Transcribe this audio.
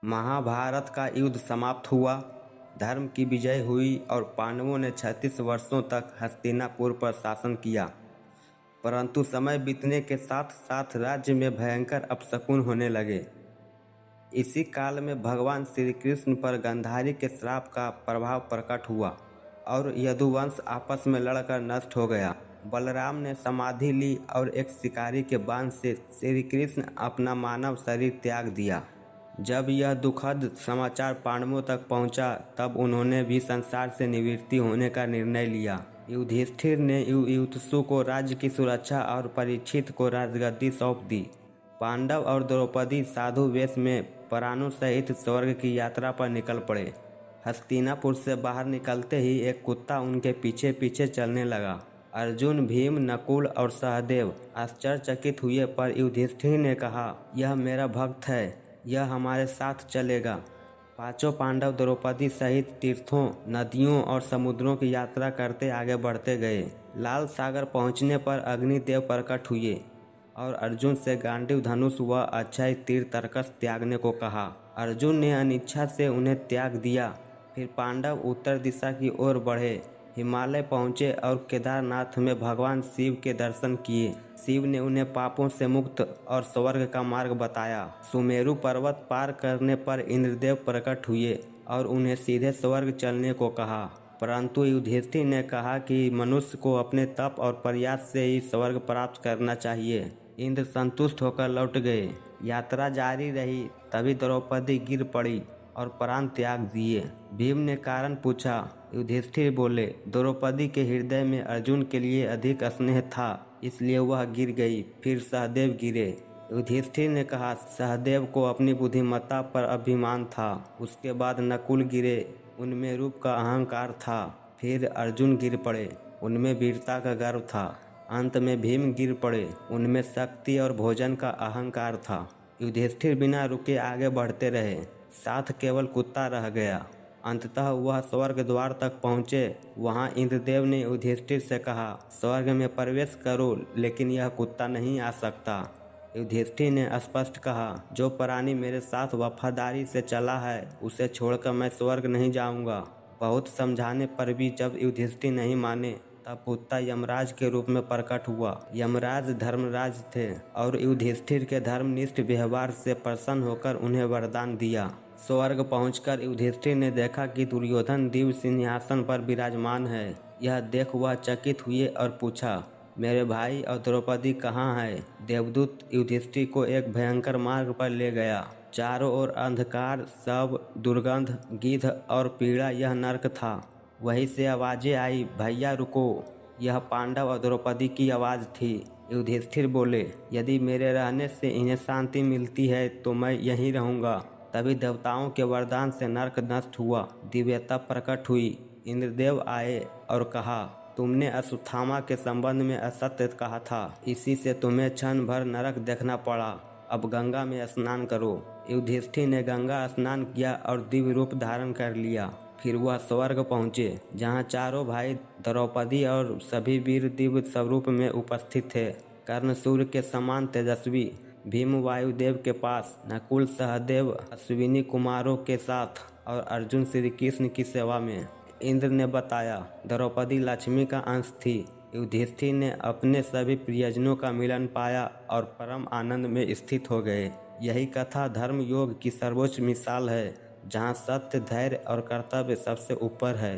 महाभारत का युद्ध समाप्त हुआ। धर्म की विजय हुई और पांडवों ने 36 वर्षों तक हस्तिनापुर पर शासन किया। परंतु समय बीतने के साथ साथ राज्य में भयंकर अपशकुन होने लगे। इसी काल में भगवान श्री कृष्ण पर गांधारी के श्राप का प्रभाव प्रकट हुआ और यदुवंश आपस में लड़कर नष्ट हो गया। बलराम ने समाधि ली और एक शिकारी के बाण से श्री कृष्ण अपना मानव शरीर त्याग दिया। जब यह दुखद समाचार पांडवों तक पहुंचा, तब उन्होंने भी संसार से निवृत्ति होने का निर्णय लिया। युधिष्ठिर ने युयुत्सु को राज्य की सुरक्षा और परीक्षित को राजगद्दी सौंप दी। पांडव और द्रौपदी साधु वेश में परानु सहित स्वर्ग की यात्रा पर निकल पड़े। हस्तिनापुर से बाहर निकलते ही एक कुत्ता उनके पीछे पीछे चलने लगा। अर्जुन, भीम, नकुल और सहदेव आश्चर्यचकित हुए, पर युधिष्ठिर ने कहा, यह मेरा भक्त है, यह हमारे साथ चलेगा। पांचों पांडव द्रौपदी सहित तीर्थों, नदियों और समुद्रों की यात्रा करते आगे बढ़ते गए। लाल सागर पहुंचने पर अग्निदेव प्रकट हुए और अर्जुन से गांडीव धनुष व अक्षय तीर तर्कस त्यागने को कहा। अर्जुन ने अनिच्छा से उन्हें त्याग दिया। फिर पांडव उत्तर दिशा की ओर बढ़े, हिमालय पहुँचे और केदारनाथ में भगवान शिव के दर्शन किए। शिव ने उन्हें पापों से मुक्त और स्वर्ग का मार्ग बताया। सुमेरु पर्वत पार करने पर इंद्रदेव प्रकट हुए और उन्हें सीधे स्वर्ग चलने को कहा। परंतु युधिष्ठिर ने कहा कि मनुष्य को अपने तप और प्रयास से ही स्वर्ग प्राप्त करना चाहिए। इंद्र संतुष्ट होकर लौट गए। यात्रा जारी रही, तभी द्रौपदी गिर पड़ी और प्राण त्याग दिए। भीम ने कारण पूछा। युधिष्ठिर बोले, द्रौपदी के हृदय में अर्जुन के लिए अधिक स्नेह था, इसलिए वह गिर गई। फिर सहदेव गिरे। युधिष्ठिर ने कहा, सहदेव को अपनी बुद्धिमत्ता पर अभिमान था। उसके बाद नकुल गिरे, उनमें रूप का अहंकार था। फिर अर्जुन गिर पड़े, उनमें वीरता का गर्व था। अंत में भीम गिर पड़े, उनमें शक्ति और भोजन का अहंकार था। युधिष्ठिर बिना रुके आगे बढ़ते रहे, साथ केवल कुत्ता रह गया। अंततः वह स्वर्ग द्वार तक पहुँचे। वहाँ इंद्रदेव ने युधिष्ठिर से कहा, स्वर्ग में प्रवेश करो, लेकिन यह कुत्ता नहीं आ सकता। युधिष्ठिर ने स्पष्ट कहा, जो प्राणी मेरे साथ वफादारी से चला है, उसे छोड़कर मैं स्वर्ग नहीं जाऊंगा। बहुत समझाने पर भी जब युधिष्ठिर नहीं माने, तब कुत्ता यमराज के रूप में प्रकट हुआ। यमराज धर्मराज थे और युधिष्ठिर के धर्मनिष्ठ व्यवहार से प्रसन्न होकर उन्हें वरदान दिया। स्वर्ग पहुंचकर युधिष्ठिर ने देखा कि दुर्योधन दिव्य सिंहासन पर विराजमान है। यह देख वह चकित हुए और पूछा, मेरे भाई और द्रौपदी कहाँ है? देवदूत युधिष्ठिर को एक भयंकर मार्ग पर ले गया। चारों ओर अंधकार, शव, दुर्गंध, गिद्ध और पीड़ा, यह नर्क था। वहीं से आवाजें आई, भैया रुको। यह पांडव और द्रौपदी की आवाज़ थी। युधिष्ठिर बोले, यदि मेरे रहने से इन्हें शांति मिलती है तो मैं यहीं रहूँगा। तभी देवताओं के वरदान से नर्क नष्ट हुआ, दिव्यता प्रकट हुई। इंद्रदेव आए और कहा, तुमने अश्वत्थामा के संबंध में असत्य कहा था, इसी से तुम्हें क्षण भर नरक देखना पड़ा। अब गंगा में स्नान करो। युधिष्ठिर ने गंगा स्नान किया और दिव्य रूप धारण कर लिया। फिर वह स्वर्ग पहुँचे, जहाँ चारों भाई द्रौपदी और सभी वीर दिव्य स्वरूप में उपस्थित थे। कर्ण सूर्य के समान तेजस्वी, भीम वायुदेव के पास, नकुल सहदेव अश्विनी कुमारों के साथ और अर्जुन श्री कृष्ण की सेवा में। इंद्र ने बताया, द्रौपदी लक्ष्मी का अंश थी। युधिष्ठिर ने अपने सभी प्रियजनों का मिलन पाया और परम आनंद में स्थित हो गए। यही कथा धर्म योग की सर्वोच्च मिसाल है, जहाँ सत्य, धैर्य और कर्तव्य सबसे ऊपर है।